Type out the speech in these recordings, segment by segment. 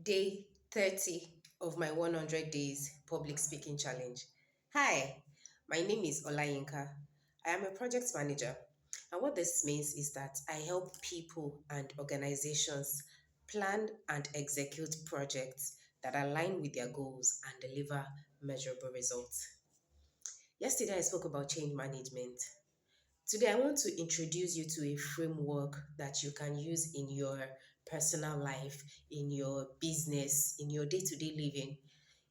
Day 30 of my 100 days public speaking challenge. Hi, my name is Olayinka. I am a project manager. And what this means is that I help people and organizations plan and execute projects that align with their goals and deliver measurable results. Yesterday, I spoke about change management. Today, I want to introduce you to a framework that you can use in your personal life, in your business, in your day to day living.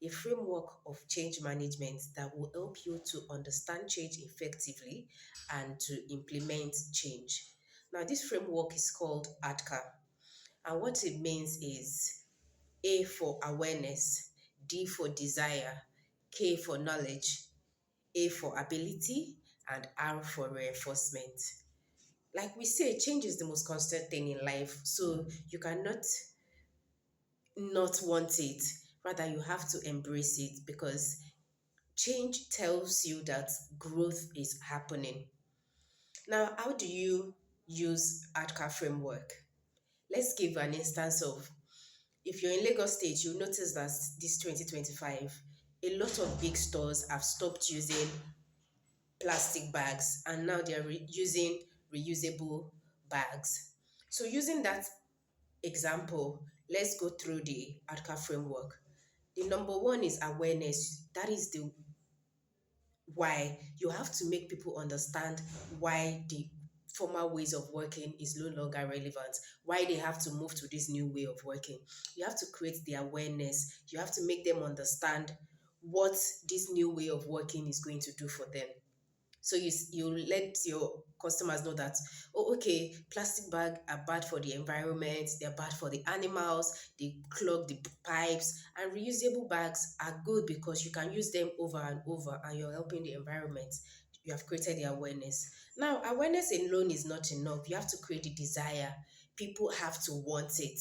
A framework of change management that will help you to understand change effectively and to implement change. Now, this framework is called ADKAR, and what it means is A for awareness, D for desire, K for knowledge, A for ability, and R for reinforcement. Like we say, change is the most constant thing in life. So you cannot not want it. Rather, you have to embrace it because change tells you that growth is happening. Now, how do you use ADKAR framework? Let's give an instance of if you're in Lagos State, you'll notice that this 2025, a lot of big stores have stopped using plastic bags and now they're using reusable bags. So, using that example, let's go through the ADKAR framework. The number one is awareness. That is the why. You have to make people understand why the former ways of working is no longer relevant, why they have to move to this new way of working. You have to create the awareness. You have to make them understand what this new way of working is going to do for them. So you let your customers know that, oh, okay, plastic bag are bad for the environment, they're bad for the animals, they clog the pipes, and reusable bags are good because you can use them over and over and you're helping the environment. You have created the awareness. Now, awareness alone is not enough. You have to create the desire. People have to want it.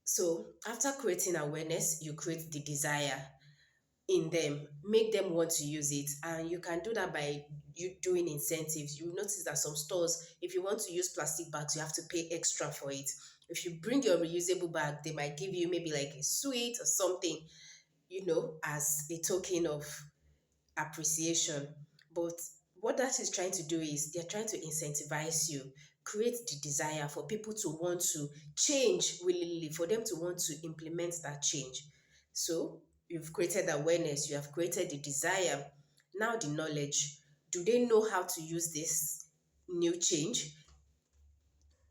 So after creating awareness, you create the desire in them, make them want to use it. And you can do that by you doing incentives. You notice that some stores, if you want to use plastic bags, you have to pay extra for it. If you bring your reusable bag, they might give you maybe like a sweet or something, as a token of appreciation. But what that is trying to do is they're trying to incentivize you, create the desire for people to want to change willingly, for them to want to implement that change. So you've created awareness, you have created the desire. Now the knowledge. Do they know how to use this new change?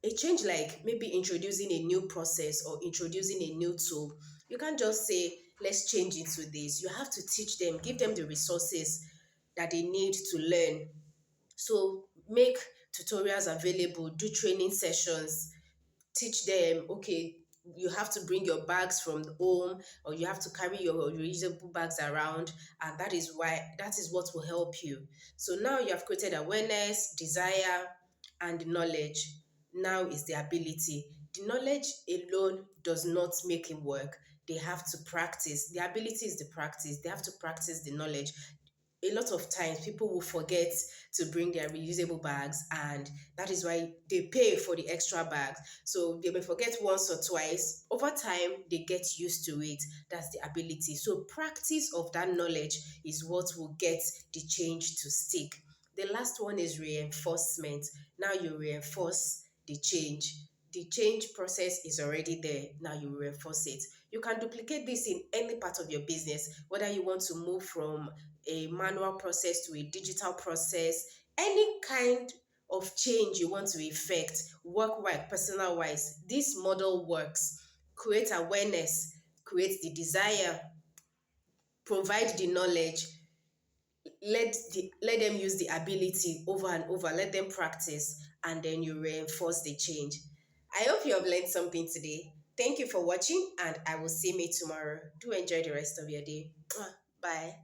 A change like maybe introducing a new process or introducing a new tool, you can't just say, let's change into this. You have to teach them, give them the resources that they need to learn. So make tutorials available, do training sessions, teach them, okay, you have to bring your bags from home or you have to carry your reusable bags around, and that is what will help you. So now you have created awareness, desire, and knowledge. Now is the ability. The knowledge alone does not make him work. They have to practice. The ability is the practice. They have to practice the knowledge. A lot of times people will forget to bring their reusable bags, and that is why they pay for the extra bags. So they may forget once or twice. Over time they get used to it. That's the ability. So practice of that knowledge is what will get the change to stick. The last one is reinforcement. Now you reinforce the change process is already there. Now you reinforce it. You can duplicate this in any part of your business, whether you want to move from a manual process to a digital process, any kind of change you want to effect, work wise, personal wise. This model works. Create awareness, create the desire, provide the knowledge, let them use the ability over and over, let them practice, and then you reinforce the change. I hope you have learned something today. Thank you for watching, and I will see you tomorrow. Do enjoy the rest of your day. Bye.